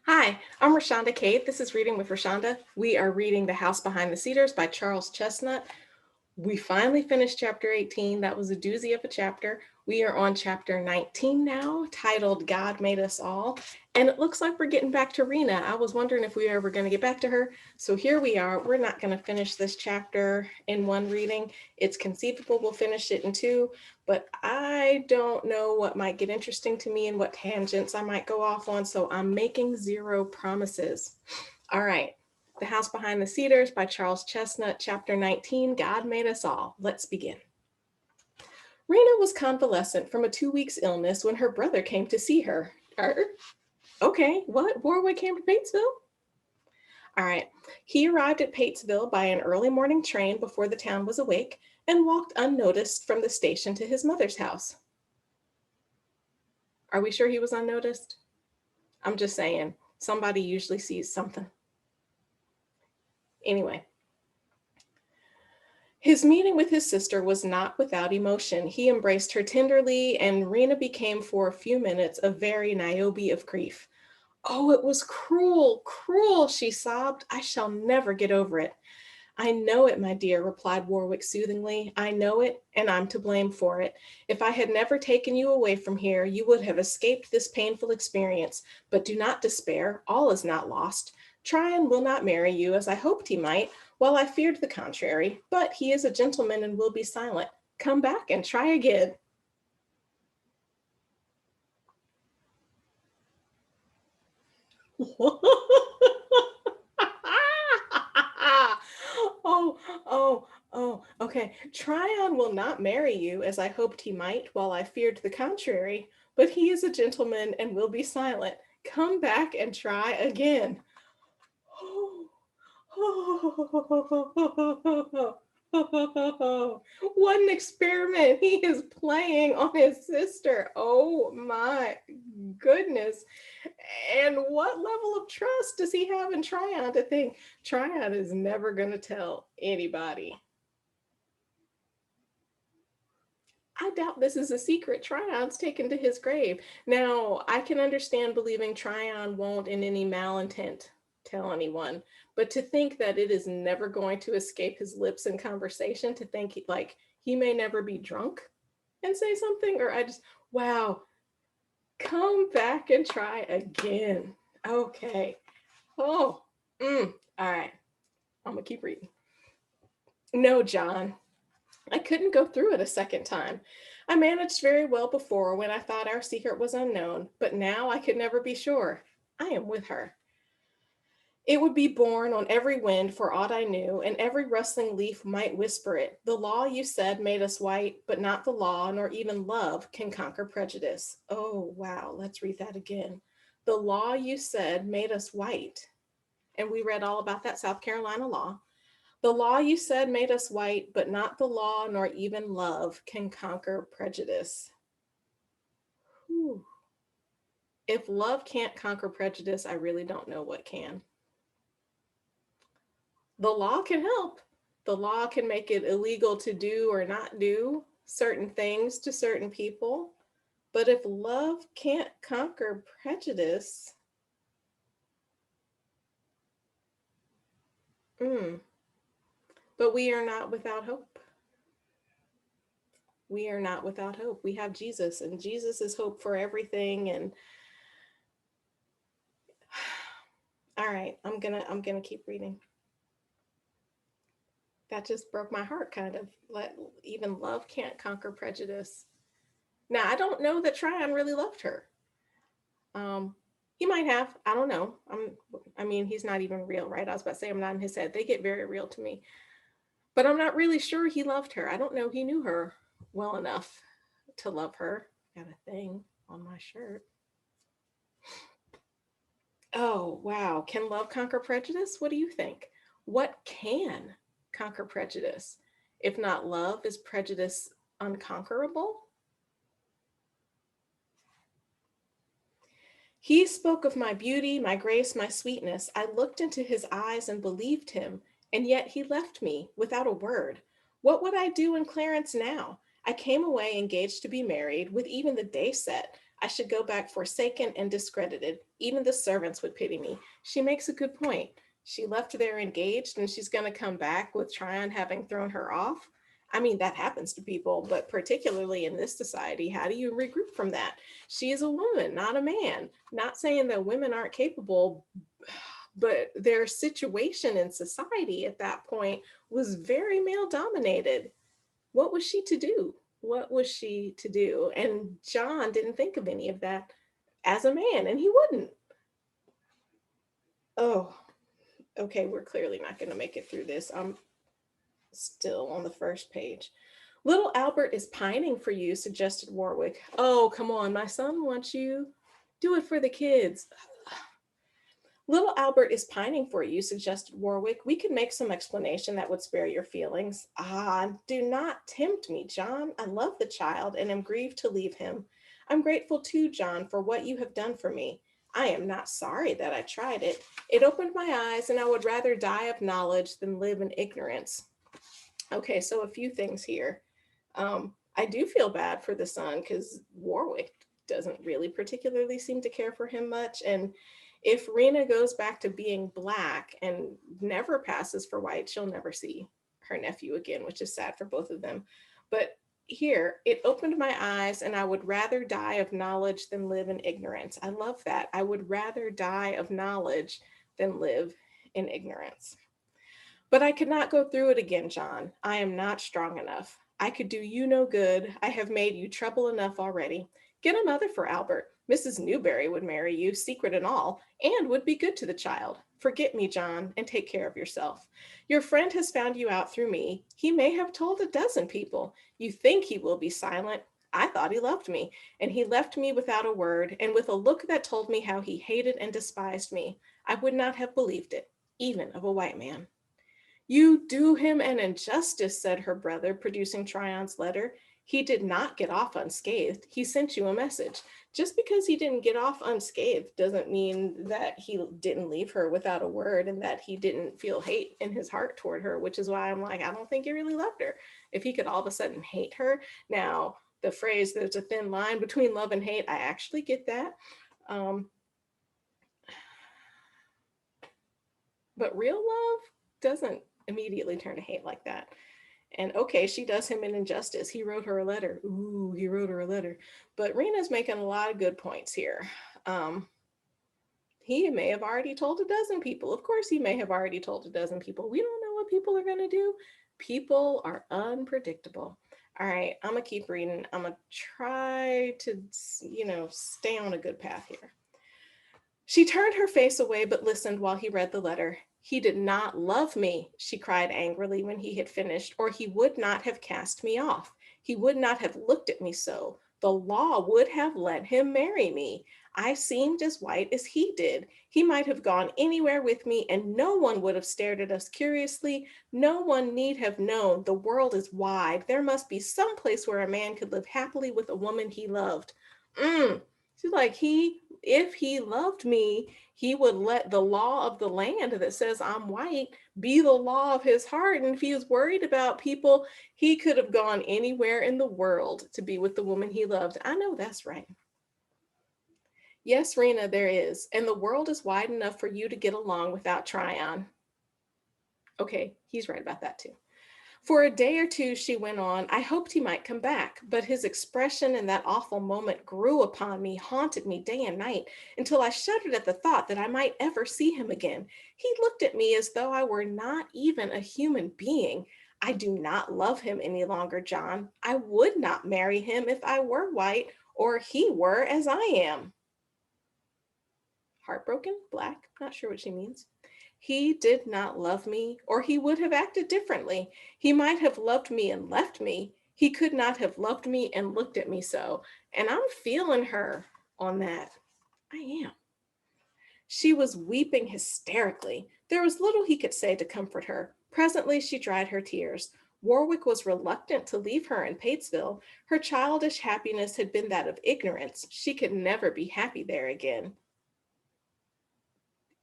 Hi, I'm Rashonda Kate. This is Reading with Rashonda. We are reading The House Behind the Cedars by Charles Chesnutt. We finally finished chapter 18. That was a doozy of a chapter. We are on chapter 19 now, titled God Made Us All. And it looks like we're getting back to Rena. I was wondering if we were ever going to get back to her. So here we are. We're not going to finish this chapter in one reading. It's conceivable we'll finish it in two, but I don't know what might get interesting to me and what tangents I might go off on. So I'm making zero promises. All right. The House Behind the Cedars by Charles Chesnutt, Chapter 19, God Made Us All. Let's begin. Rena was convalescent from a 2 weeks illness when her brother came to see her. Okay, what? Warwick came to Batesville? All right. He arrived at Patesville by an early morning train before the town was awake and walked unnoticed from the station to his mother's house. Are we sure he was unnoticed? I'm just saying, somebody usually sees something. Anyway, his meeting with his sister was not without emotion. He embraced her tenderly, and Rena became for a few minutes a very Niobe of grief. Oh, it was cruel, cruel, she sobbed. I shall never get over it. I know it, my dear, replied Warwick soothingly. I know it, and I'm to blame for it. If I had never taken you away from here, you would have escaped this painful experience. But do not despair. All is not lost. Tryon will not marry you, as I hoped he might, while I feared the contrary. But he is a gentleman and will be silent. Come back and try again. Oh, okay. Tryon will not marry you, as I hoped he might, while I feared the contrary, but he is a gentleman and will be silent. Come back and try again. What an experiment. He is playing on his sister. Oh my goodness. And what level of trust does he have in Tryon to think Tryon is never going to tell anybody? I doubt this is a secret Tryon's taken to his grave. Now, I can understand believing Tryon won't in any malintent tell anyone, but to think that it is never going to escape his lips in conversation, to think like he may never be drunk and say something, or I just, wow, come back and try again. Okay. Oh, all right. I'm going to keep reading. No, John, I couldn't go through it a second time. I managed very well before when I thought our secret was unknown, but now I could never be sure. I am with her. It would be borne on every wind for aught I knew, and every rustling leaf might whisper it. The law you said made us white, but not the law nor even love can conquer prejudice. Oh, wow. Let's read that again. The law you said made us white. And we read all about that South Carolina law. The law you said made us white, but not the law nor even love can conquer prejudice. Whew. If love can't conquer prejudice, I really don't know what can. The law can help. The law can make it illegal to do or not do certain things to certain people. But if love can't conquer prejudice, mm, but we are not without hope. We are not without hope. We have Jesus, and Jesus is hope for everything. And all right, I'm gonna keep reading. That just broke my heart, kind of. Let even love can't conquer prejudice. Now I don't know that Tryon really loved her. Um, he might have. I don't know. I mean, he's not even real, right? I was about to say I'm not in his head. They get very real to me, but I'm not really sure he loved her. I don't know. He knew her well enough to love her. Got a thing on my shirt. Oh, wow. Can love conquer prejudice? What do you think? What can conquer prejudice? If not love, is prejudice unconquerable? He spoke of my beauty, my grace, my sweetness. I looked into his eyes and believed him, and yet he left me without a word. What would I do in Clarence now? I came away engaged to be married, with even the day set. I should go back forsaken and discredited. Even the servants would pity me. She makes a good point. She left there engaged and she's going to come back with Tryon having thrown her off. I mean, that happens to people, but particularly in this society, how do you regroup from that? She is a woman, not a man. Not saying that women aren't capable, but their situation in society at that point was very male dominated. What was she to do? What was she to do? And John didn't think of any of that as a man, and he wouldn't. Oh, okay, we're clearly not going to make it through this. I'm still on the first page. Little Albert is pining for you, suggested Warwick. Oh, come on, my son wants you. Do it for the kids. Little Albert is pining for you, suggested Warwick. We could make some explanation that would spare your feelings. Ah, do not tempt me, John. I love the child and am grieved to leave him. I'm grateful too, John, for what you have done for me. I am not sorry that I tried it. It opened my eyes, and I would rather die of knowledge than live in ignorance. Okay, so a few things here. I do feel bad for the son because Warwick doesn't really particularly seem to care for him much. And if Rena goes back to being black and never passes for white, she'll never see her nephew again, which is sad for both of them. But here, it opened my eyes, and I would rather die of knowledge than live in ignorance. I love that. I would rather die of knowledge than live in ignorance. But I could not go through it again, John. I am not strong enough. I could do you no good. I have made you trouble enough already. Get another for Albert. Mrs. Newberry would marry you, secret and all, and would be good to the child. Forget me, John, and take care of yourself. Your friend has found you out through me. He may have told a dozen people. You think he will be silent. I thought he loved me, and he left me without a word, and with a look that told me how he hated and despised me. I would not have believed it, even of a white man. You do him an injustice, said her brother, producing Tryon's letter. He did not get off unscathed. He sent you a message. Just because he didn't get off unscathed doesn't mean that he didn't leave her without a word and that he didn't feel hate in his heart toward her, which is why I'm like, I don't think he really loved her. If he could all of a sudden hate her. Now, the phrase, there's a thin line between love and hate, I actually get that. But real love doesn't immediately turn to hate like that. And okay, she does him an injustice. He wrote her a letter. Ooh, he wrote her a letter. But Rena's making a lot of good points here. He may have already told a dozen people. Of course, he may have already told a dozen people. We don't know what people are going to do. People are unpredictable. All right, I'm going to keep reading. I'm going to try to, stay on a good path here. She turned her face away but listened while he read the letter. He did not love me, she cried angrily when he had finished, or he would not have cast me off. He would not have looked at me so. The law would have let him marry me. I seemed as white as he did. He might have gone anywhere with me, and no one would have stared at us curiously. No one need have known. The world is wide. There must be some place where a man could live happily with a woman he loved. She's like, if he loved me, he would let the law of the land that says I'm white be the law of his heart. And if he was worried about people, he could have gone anywhere in the world to be with the woman he loved. I know that's right. Yes, Rena, there is. And the world is wide enough for you to get along without Tryon. Okay, he's right about that too. For a day or two, she went on, I hoped he might come back, but his expression in that awful moment grew upon me, haunted me day and night, until I shuddered at the thought that I might ever see him again. He looked at me as though I were not even a human being. I do not love him any longer, John. I would not marry him if I were white or he were as I am. Heartbroken? Black? Not sure what she means. He did not love me, or he would have acted differently. He might have loved me and left me. He could not have loved me and looked at me so. And I'm feeling her on that. I am. She was weeping hysterically. There was little he could say to comfort her. Presently, she dried her tears. Warwick was reluctant to leave her in Patesville. Her childish happiness had been that of ignorance. She could never be happy there again.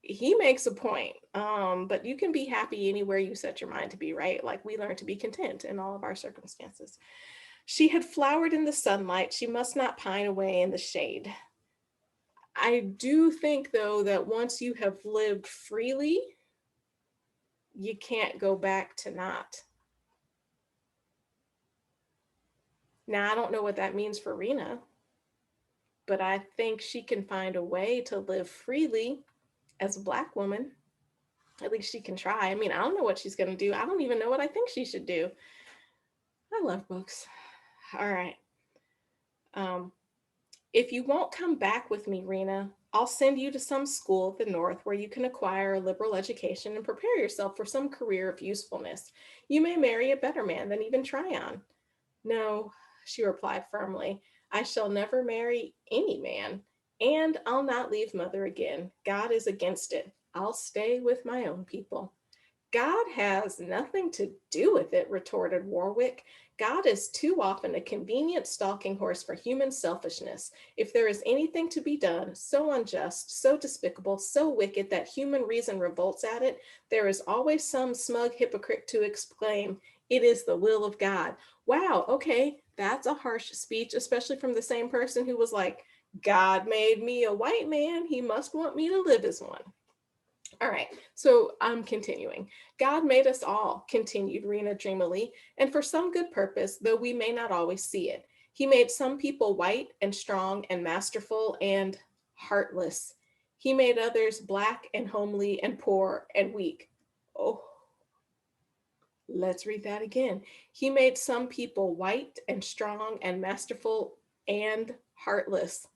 He makes a point, but you can be happy anywhere you set your mind to be, right? Like we learn to be content in all of our circumstances. She had flowered in the sunlight. She must not pine away in the shade. I do think, though, that once you have lived freely, you can't go back to not. Now, I don't know what that means for Rena, but I think she can find a way to live freely as a Black woman. At least she can try. I mean, I don't know what she's going to do. I don't even know what I think she should do. I love books. All right. Um, if you won't come back with me, Rena, I'll send you to some school at the North where you can acquire a liberal education and prepare yourself for some career of usefulness. You may marry a better man than even Tryon. No, she replied firmly, I shall never marry any man, and I'll not leave mother again. God is against it. I'll stay with my own people. God has nothing to do with it, retorted Warwick. God is too often a convenient stalking horse for human selfishness. If there is anything to be done, so unjust, so despicable, so wicked that human reason revolts at it, there is always some smug hypocrite to exclaim, it is the will of God. Wow, okay, that's a harsh speech, especially from the same person who was like, God made me a white man, he must want me to live as one. All right, so I'm continuing. God made us all, continued Rena dreamily, and for some good purpose, though we may not always see it. He made some people white and strong and masterful and heartless. He made others black and homely and poor and weak. Oh, let's read that again. He made some people white and strong and masterful and heartless.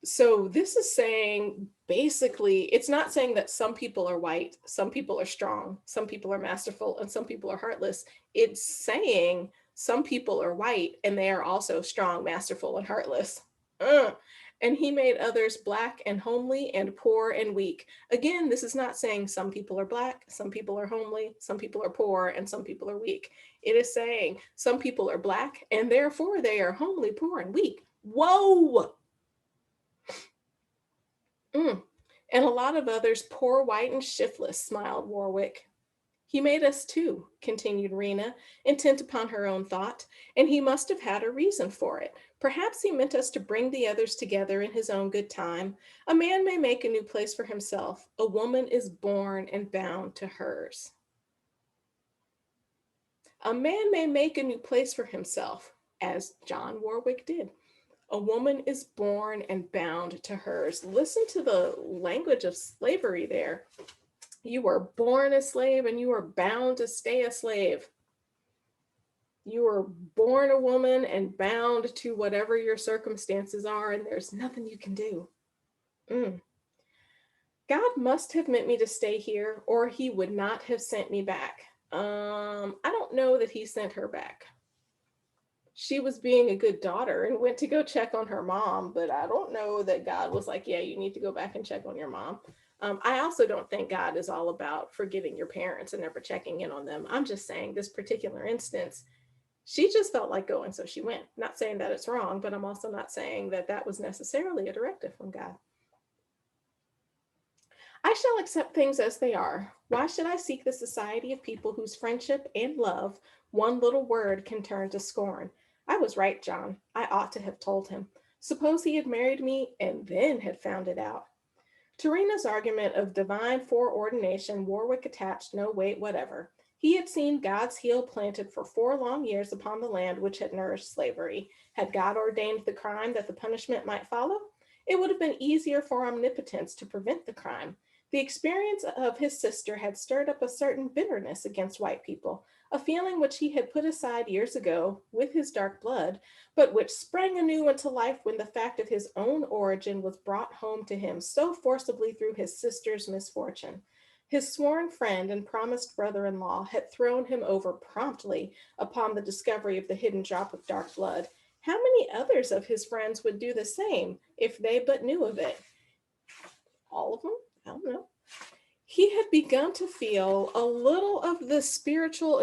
So this is saying basically, it's not saying that some people are white, some people are strong, some people are masterful, and some people are heartless. It's saying some people are white and they are also strong, masterful, and heartless. And he made others black and homely and poor and weak. Again, this is not saying some people are black, some people are homely, some people are poor, and some people are weak. It is saying some people are black and therefore they are homely, poor, and weak. Whoa! Mm. And a lot of others poor, white, and shiftless, smiled Warwick. He made us too, continued Rena, intent upon her own thought, and he must have had a reason for it. Perhaps he meant us to bring the others together in his own good time. A man may make a new place for himself. A woman is born and bound to hers. A man may make a new place for himself, as John Warwick did. A woman is born and bound to hers. Listen to the language of slavery there. You are born a slave and you are bound to stay a slave. You are born a woman and bound to whatever your circumstances are, and there's nothing you can do. God must have meant me to stay here, or he would not have sent me back. I don't know that he sent her back. She was being a good daughter and went to go check on her mom, but I don't know that God was like, yeah, you need to go back and check on your mom. I also don't think God is all about forgetting your parents and never checking in on them. I'm just saying this particular instance, she just felt like going, so she went. Not saying that it's wrong, but I'm also not saying that that was necessarily a directive from God. I shall accept things as they are. Why should I seek the society of people whose friendship and love one little word can turn to scorn? I was right, John. I ought to have told him. Suppose he had married me and then had found it out. To Rena's argument of divine foreordination, Warwick attached no weight whatever. He had seen God's heel planted for 4 long years upon the land which had nourished slavery. Had God ordained the crime that the punishment might follow? It would have been easier for omnipotence to prevent the crime. The experience of his sister had stirred up a certain bitterness against white people, a feeling which he had put aside years ago with his dark blood, but which sprang anew into life when the fact of his own origin was brought home to him so forcibly through his sister's misfortune. His sworn friend and promised brother-in-law had thrown him over promptly upon the discovery of the hidden drop of dark blood. How many others of his friends would do the same if they but knew of it? All of them? I don't know. He had begun to feel a little of the spiritual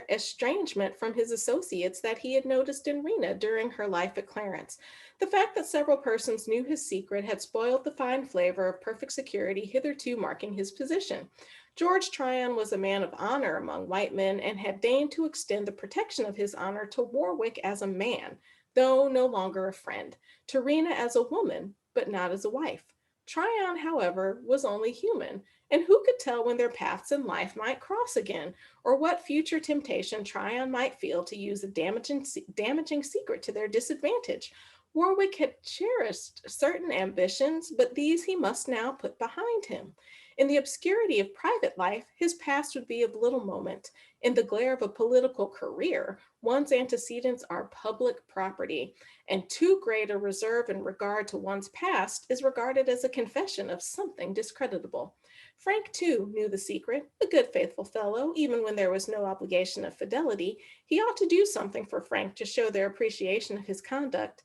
estrangement from his associates that he had noticed in Rena during her life at Clarence. The fact that several persons knew his secret had spoiled the fine flavor of perfect security hitherto marking his position. George Tryon was a man of honor among white men and had deigned to extend the protection of his honor to Warwick as a man, though no longer a friend, to Rena as a woman, but not as a wife. Tryon, however, was only human, and who could tell when their paths in life might cross again, or what future temptation Tryon might feel to use a damaging secret to their disadvantage. Warwick had cherished certain ambitions, but these he must now put behind him. In the obscurity of private life, his past would be of little moment. In the glare of a political career, one's antecedents are public property, and too great a reserve in regard to one's past is regarded as a confession of something discreditable. Frank, too, knew the secret, a good, faithful fellow, even when there was no obligation of fidelity. He ought to do something for Frank to show their appreciation of his conduct.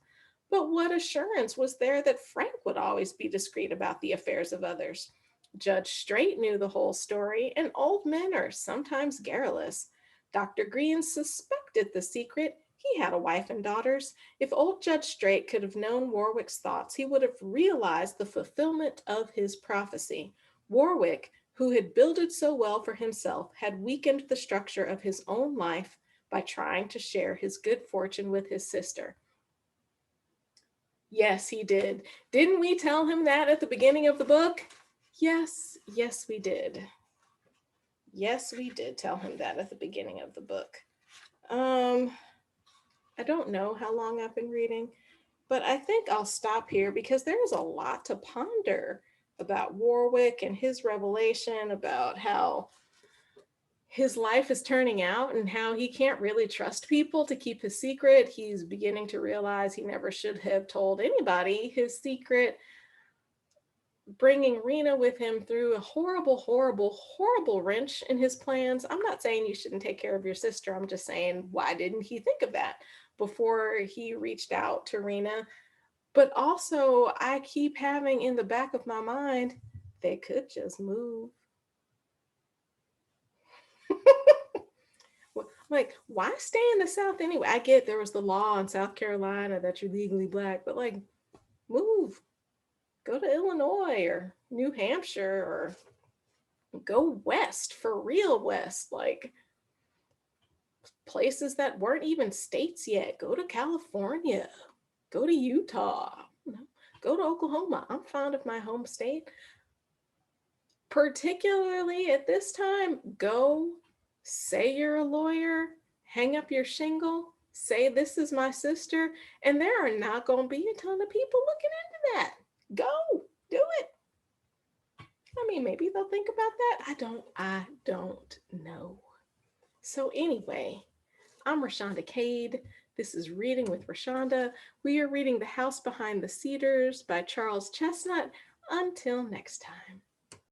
But what assurance was there that Frank would always be discreet about the affairs of others? Judge Straight knew the whole story, and old men are sometimes garrulous. Dr. Green suspected the secret. He had a wife and daughters. If old Judge Straight could have known Warwick's thoughts, he would have realized the fulfillment of his prophecy. Warwick, who had builded so well for himself, had weakened the structure of his own life by trying to share his good fortune with his sister. Yes, he did. Didn't we tell him that at the beginning of the book? Yes, we did. Yes, we did tell him that at the beginning of the book. I don't know how long I've been reading, but I think I'll stop here because there's a lot to ponder about Warwick and his revelation about how his life is turning out and how he can't really trust people to keep his secret. He's beginning to realize he never should have told anybody his secret, bringing Rena with him through a horrible wrench in his plans. I'm not saying you shouldn't take care of your sister. I'm just saying, why didn't he think of that before he reached out to Rena? But also, I keep having in the back of my mind, they could just move. Like, why stay in the South anyway? I get there was the law in South Carolina that you're legally black, but like, move. Go to Illinois or New Hampshire or go west, for real west, like places that weren't even states yet. Go to California, go to Utah, go to Oklahoma. I'm fond of my home state. Particularly at this time, go say you're a lawyer, hang up your shingle, say this is my sister, and there are not going to be a ton of people looking into that. Go do it. I mean, maybe they'll think about that. I don't know. So anyway, I'm Rashonda Cade. This is Reading with Rashonda. We are reading The House Behind the Cedars by Charles Chesnutt. Until next time.